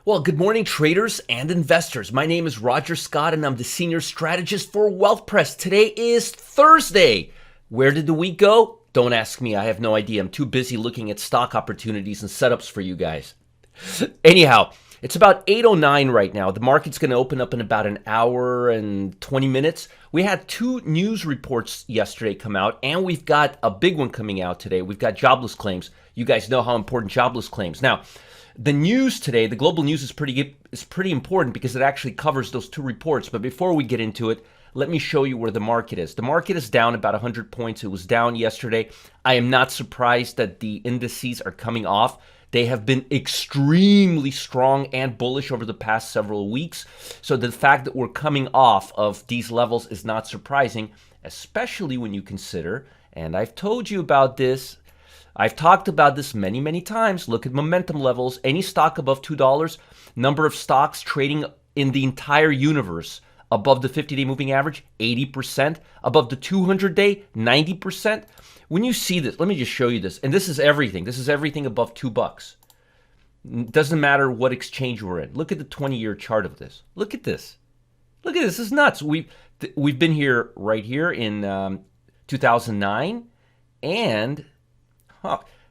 Well, good morning, traders and investors. My name is Roger Scott, and I'm the senior strategist for Wealth Press. Today is Thursday. Where did the week go? Don't ask me. I have no idea. I'm too busy looking at stock opportunities and setups for you guys. Anyhow, it's about 8:09 right now. The market's going to open up in about an hour and 20 minutes. We had two news reports yesterday come out, and we've got a big one coming out today. We've got jobless claims. You guys know how important jobless claims. Now, the news today, the global news is pretty important because it actually covers those two reports. But before we get into it, let me show you where the market is. The market is down about 100 points. It was down yesterday. I am not surprised that the indices are coming off. They have been extremely strong and bullish over the past several weeks. So the fact that we're coming off of these levels is not surprising, especially when you consider, and I've told you about this, I've talked about this many, many times. Look at momentum levels. Any stock above $2, number of stocks trading in the entire universe above the 50-day moving average, 80%. Above the 200-day, 90%. When you see this, let me just show you this. And this is everything. This is everything above $2. Doesn't matter what exchange we're in. Look at the 20-year chart of this. Look at this. Look at this. This is nuts. We've been here right here in 2009 and...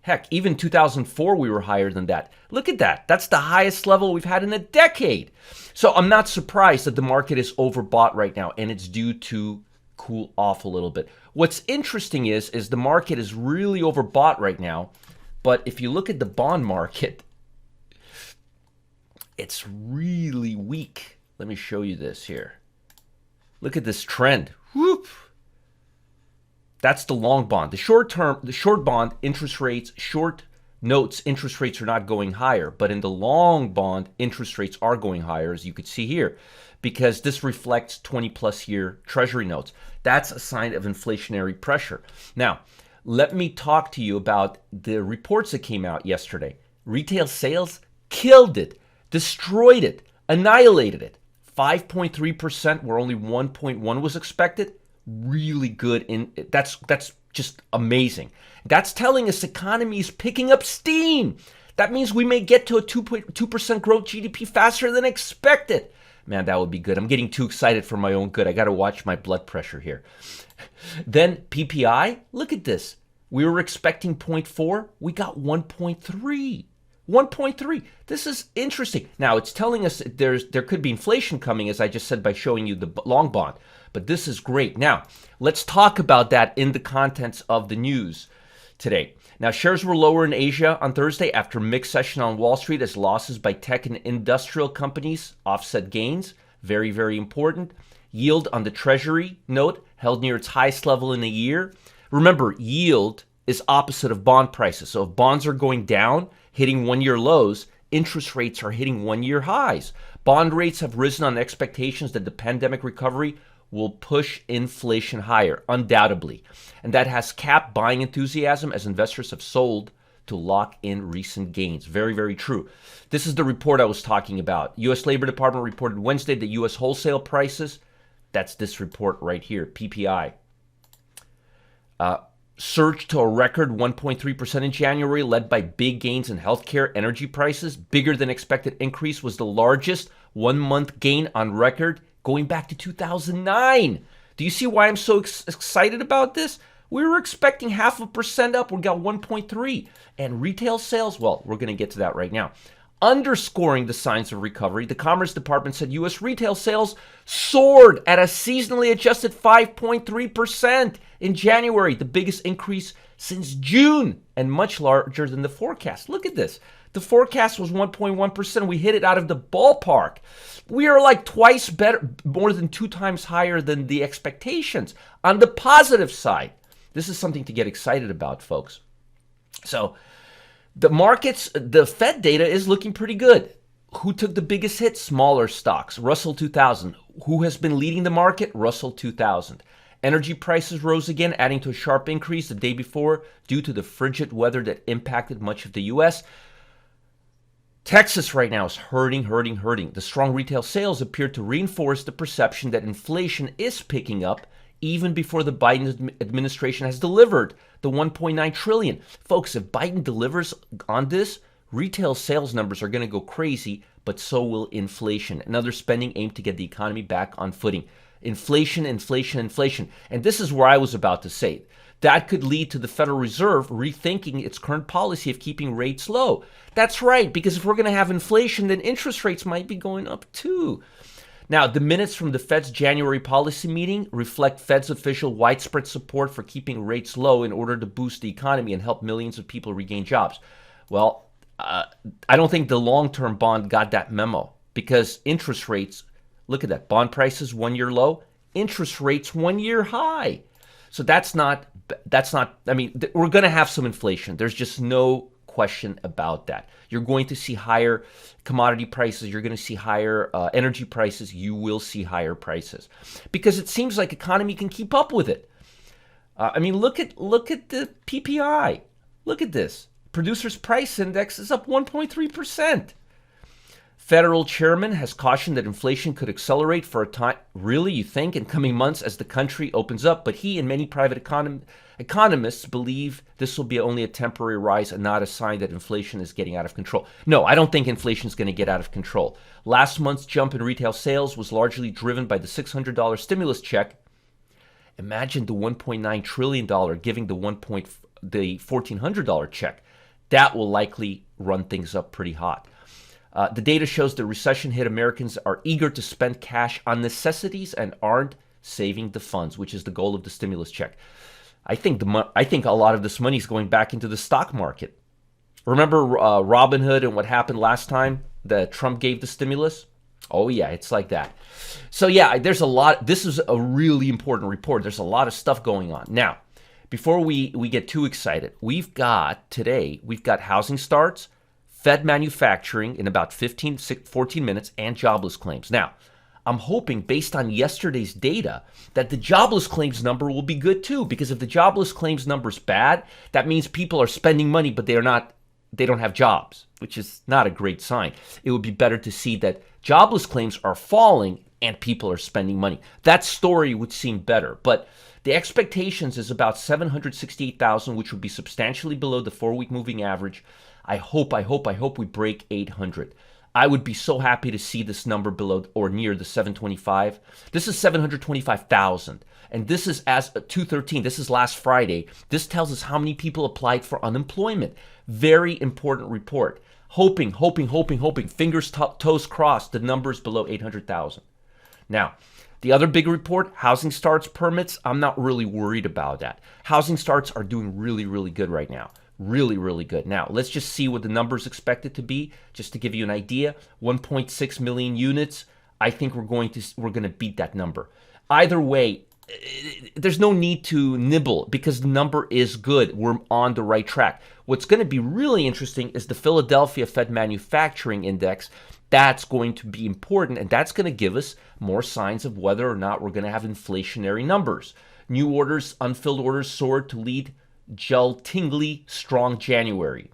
heck, even 2004, we were higher than that. Look at that. That's the highest level we've had in a decade. So I'm not surprised that the market is overbought right now, and it's due to cool off a little bit. What's interesting is the market is really overbought right now, but if you look at the bond market, it's really weak. Let me show you this here. Look at this trend. Whoop. That's the long bond. The short bond interest rates, short notes interest rates are not going higher, but in the long bond interest rates are going higher, as you could see here, because this reflects 20-plus year treasury notes. That's a sign of inflationary pressure. Now, let me talk to you about the reports that came out yesterday. Retail sales killed it, destroyed it, annihilated it. 5.3% where only 1.1 was expected. Really good. That's just amazing. That's telling us the economy is picking up steam. That means we may get to a 2% growth GDP faster than expected. Man, that would be good. I'm getting too excited for my own good. I got to watch my blood pressure here. Then PPI, look at this. We were expecting 0.4. We got 1.3. 1.3. This is interesting. Now, it's telling us that there could be inflation coming, as I just said, by showing you the long bond. But this is great. Now, let's talk about that in the contents of the news today. Now, shares were lower in Asia on Thursday after mixed session on Wall Street as losses by tech and industrial companies offset gains. Very, very important. Yield on the Treasury note held near its highest level in a year. Remember, yield is opposite of bond prices. So if bonds are going down, hitting one-year lows, interest rates are hitting one-year highs. Bond rates have risen on expectations that the pandemic recovery will push inflation higher, undoubtedly. And that has capped buying enthusiasm as investors have sold to lock in recent gains. Very, very true. This is the report I was talking about. U.S. Labor Department reported Wednesday that U.S. wholesale prices, that's this report right here, PPI, surged to a record 1.3% in January, led by big gains in healthcare, energy prices. Bigger than expected increase was the largest one-month gain on record going back to 2009. Do you see why I'm so excited about this? We were expecting 0.5% up. We got 1.3. And retail sales, well, we're going to get to that right now. Underscoring the signs of recovery, the Commerce Department said U.S. retail sales soared at a seasonally adjusted 5.3% in January, the biggest increase since June and much larger than the forecast. Look at this. The forecast was 1.1%. We hit it out of the ballpark. We are like twice better, more than 2 times higher than the expectations. On the positive side, this is something to get excited about, folks. So the markets, the Fed data is looking pretty good. Who took the biggest hit? Smaller stocks. Russell 2000. Who has been leading the market? Russell 2000. Energy prices rose again, adding to a sharp increase the day before due to the frigid weather that impacted much of the U.S. Texas right now is hurting. The strong retail sales appear to reinforce the perception that inflation is picking up even before the Biden administration has delivered the $1.9 trillion. Folks, if Biden delivers on this, Retail sales numbers are going to go crazy, but so will inflation and other spending aimed to get the economy back on footing. Inflation, inflation, inflation. And this is where I was about to say. That could lead to the Federal Reserve rethinking its current policy of keeping rates low. That's right, because if we're going to have inflation, then interest rates might be going up too. Now, the minutes from the Fed's January policy meeting reflect Fed's official widespread support for keeping rates low in order to boost the economy and help millions of people regain jobs. Well, I don't think the long-term bond got that memo because interest rates, look at that, bond prices 1 year low, interest rates 1 year high. So that's not, I mean, we're going to have some inflation. There's just no question about that. You're going to see higher commodity prices. You're going to see higher energy prices. You will see higher prices because it seems like economy can keep up with it. I mean, look at the PPI. Look at this. Producers Price Index is up 1.3%. Federal chairman has cautioned that inflation could accelerate for a time. Really, you think, in coming months as the country opens up? But he and many private economists believe this will be only a temporary rise and not a sign that inflation is getting out of control. No, I don't think inflation is going to get out of control. Last month's jump in retail sales was largely driven by the $600 stimulus check. Imagine the $1.9 trillion giving the $1,400 check. That will likely run things up pretty hot. The data shows the recession hit Americans are eager to spend cash on necessities and aren't saving the funds, which is the goal of the stimulus check. I think a lot of this money is going back into the stock market. Remember Robinhood and what happened last time that Trump gave the stimulus? Oh yeah, it's like that. So yeah, there's a lot. This is a really important report. There's a lot of stuff going on. Now, before we get too excited, we've got housing starts, Fed manufacturing in about 14 minutes, and jobless claims. Now, I'm hoping based on yesterday's data that the jobless claims number will be good too, because if the jobless claims number is bad, that means people are spending money, but they don't have jobs, which is not a great sign. It would be better to see that jobless claims are falling and people are spending money. That story would seem better, but the expectations is about 768,000, which would be substantially below the 4-week moving average. I hope we break 800. I would be so happy to see this number below or near the 725. This is 725,000. And this is as 213. This is last Friday. This tells us how many people applied for unemployment. Very important report. Hoping. Fingers, toes crossed, the numbers below 800,000. Now, the other big report, housing starts permits, I'm not really worried about that. Housing starts are doing really, really good right now. Really, really good. Now, let's just see what the numbers expected to be, just to give you an idea. 1.6 million units. I think we're going to beat that number. Either way, there's no need to nibble because the number is good. We're on the right track. What's going to be really interesting is the Philadelphia Fed Manufacturing Index. That's going to be important, and that's going to give us more signs of whether or not we're going to have inflationary numbers. New orders, unfilled orders soared to lead joltingly strong January.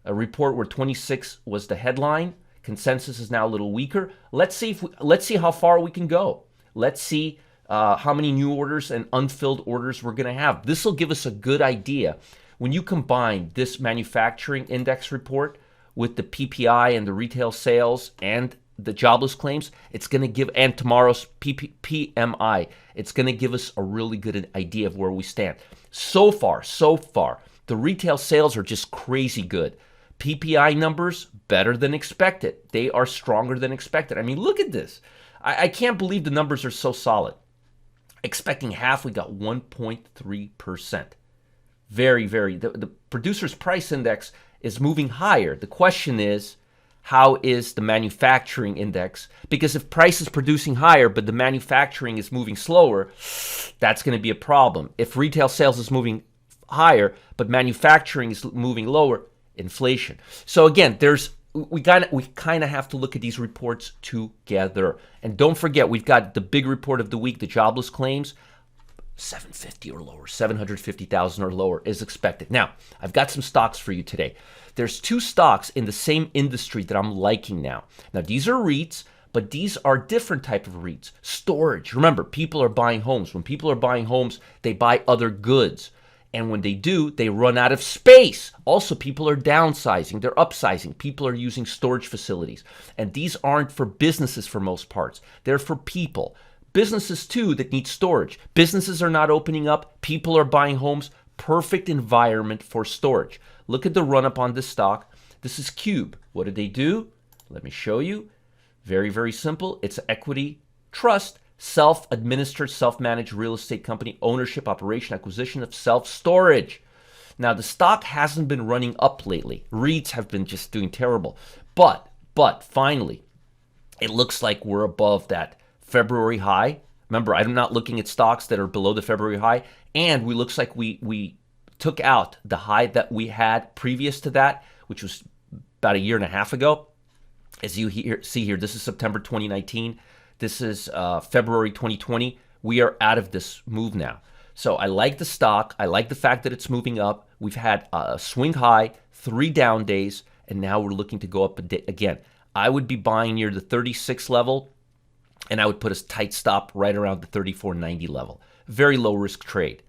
A report where 26 was the headline. Consensus is now a little weaker. Let's see how far we can go. Let's see how many new orders and unfilled orders we're going to have. This will give us a good idea. When you combine this manufacturing index report with the PPI and the retail sales and the jobless claims, it's going to give, and tomorrow's PMI, it's going to give us a really good idea of where we stand. So far, the retail sales are just crazy good. PPI numbers, better than expected. They are stronger than expected. I mean, look at this. I can't believe the numbers are so solid. Expecting half, we got 1.3%. The Producers Price Index is moving higher. The question is, how is the manufacturing index? Because if price is producing higher, but the manufacturing is moving slower, that's going to be a problem. If retail sales is moving higher, but manufacturing is moving lower, inflation. So again, we kind of have to look at these reports together. And don't forget, we've got the big report of the week, the jobless claims. 750 or lower, 750,000 or lower is expected. Now, I've got some stocks for you today. There's two stocks in the same industry that I'm liking now. Now, these are REITs, but these are different type of REITs. Storage. Remember, people are buying homes. When people are buying homes, they buy other goods. And when they do, they run out of space. Also, people are downsizing, they're upsizing. People are using storage facilities. And these aren't for businesses for most parts. They're for people. Businesses too that need storage. Businesses are not opening up. People are buying homes. Perfect environment for storage. Look at the run up on this stock. This is Cube. What did they do? Let me show you. Very, very simple. It's an equity trust, self-administered, self-managed real estate company, ownership, operation, acquisition of self-storage. Now, the stock hasn't been running up lately. REITs have been just doing terrible. But finally, it looks like we're above that February high. Remember, I'm not looking at stocks that are below the February high. And we looks like we took out the high that we had previous to that, which was about a year and a half ago. As you see here, this is September 2019. This is February 2020. We are out of this move now. So I like the stock. I like the fact that it's moving up. We've had a swing high, 3 down days, and now we're looking to go up again. I would be buying near the 36 level, and I would put a tight stop right around the 34.90 level. Very low risk trade.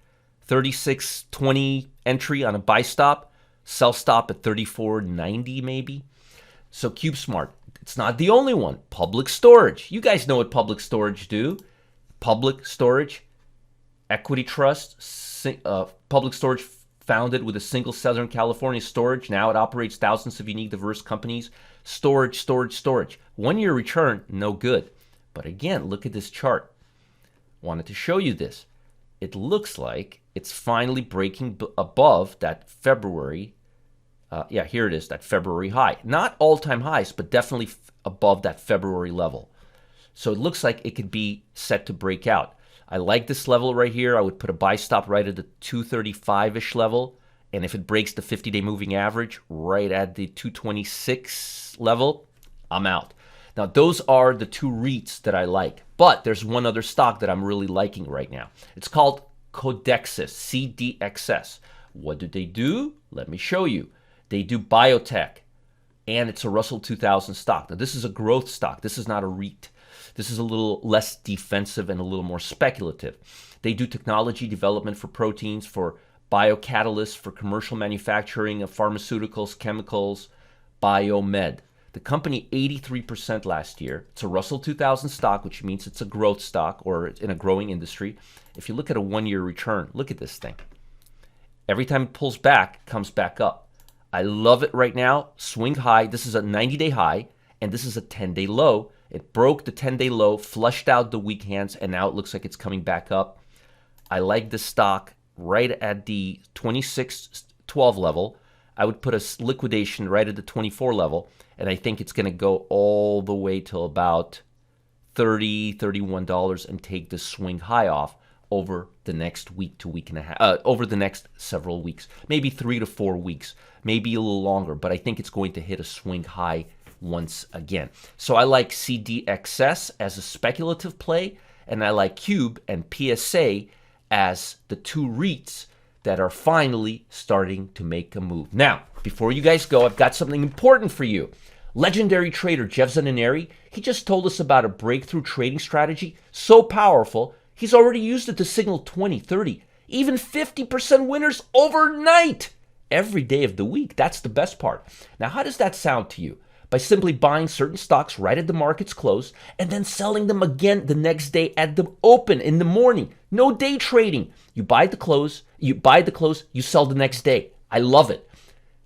36.20 entry on a buy stop, sell stop at 34.90 maybe. So CubeSmart, it's not the only one. Public storage. You guys know what public storage do. Public storage, equity trust, public storage founded with a single Southern California storage. Now it operates thousands of unique, diverse companies. Storage. 1 year return, no good. But again, look at this chart. Wanted to show you this. It looks like it's finally breaking above that February. Here it is, that February high. Not all-time highs, but definitely above that February level. So it looks like it could be set to break out. I like this level right here. I would put a buy stop right at the 235-ish level. And if it breaks the 50-day moving average right at the 226 level, I'm out. Now, those are the 2 REITs that I like. But there's one other stock that I'm really liking right now. It's called Codexis, CDXS. What do they do? Let me show you. They do biotech, and it's a Russell 2000 stock. Now, this is a growth stock. This is not a REIT. This is a little less defensive and a little more speculative. They do technology development for proteins, for biocatalysts, for commercial manufacturing of pharmaceuticals, chemicals, biomed. The company 83% last year. It's a Russell 2000 stock, which means it's a growth stock or in a growing industry. If you look at a 1 year return, look at this thing. Every time it pulls back, it comes back up. I love it right now. Swing high. This is a 90-day high, and this is a 10-day low. It broke the 10-day low, flushed out the weak hands, and now it looks like it's coming back up. I like this stock right at the 26.12 level. I would put a liquidation right at the 24 level, and I think it's going to go all the way till about $30, $31 and take the swing high off over the next week to week and a half, over the next several weeks, maybe 3 to 4 weeks, maybe a little longer, but I think it's going to hit a swing high once again. So I like CDXS as a speculative play, and I like Cube and PSA as the 2 REITs that are finally starting to make a move. Now, before you guys go, I've got something important for you. Legendary trader Jeff Zananeri, he just told us about a breakthrough trading strategy so powerful, he's already used it to signal 20, 30, even 50% winners overnight every day of the week. That's the best part. Now, how does that sound to you? By simply buying certain stocks right at the market's close and then selling them again the next day at the open in the morning. No day trading. You buy the close, you sell the next day. I love it.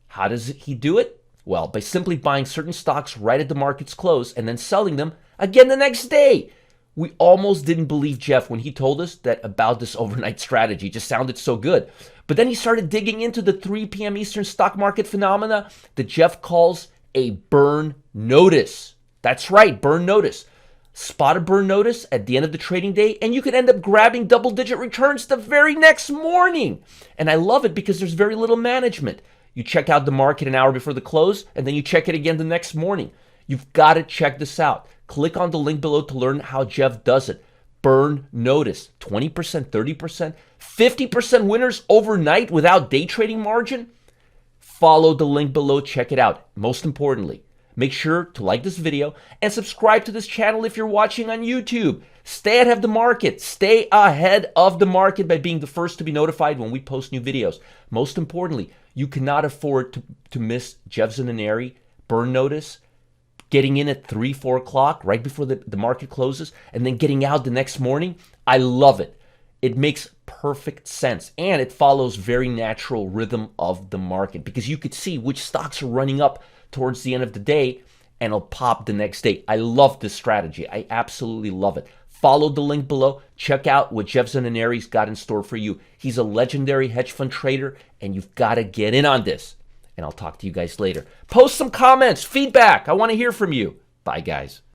How does he do it? Well, by simply buying certain stocks right at the market's close and then selling them again the next day. We almost didn't believe Jeff when he told us that about this overnight strategy. It just sounded so good. But then he started digging into the 3 p.m. Eastern stock market phenomena that Jeff calls a burn notice. That's right, burn notice. Spot a burn notice at the end of the trading day, and you could end up grabbing double-digit returns the very next morning. And I love it because there's very little management. You check out the market an hour before the close, and then you check it again the next morning. You've got to check this out. Click on the link below to learn how Jeff does it. Burn notice. 20%, 30%, 50% winners overnight without day trading margin. Follow the link below. Check it out. Most importantly, Make sure to like this video and subscribe to this channel if you're watching on YouTube. Stay ahead of the market. Stay ahead of the market by being the first to be notified when we post new videos. Most importantly, you cannot afford to miss Jeff Zananeri burn notice, getting in at 3, 4 o'clock right before the market closes, and then getting out the next morning. I love it. It makes perfect sense, and it follows very natural rhythm of the market because you could see which stocks are running up towards the end of the day and it'll pop the next day. I love this strategy. I absolutely love it. Follow the link below. Check out what Jeff Zananeri's got in store for you. He's a legendary hedge fund trader, and you've got to get in on this. And I'll talk to you guys later. Post some comments, feedback. I want to hear from you. Bye, guys.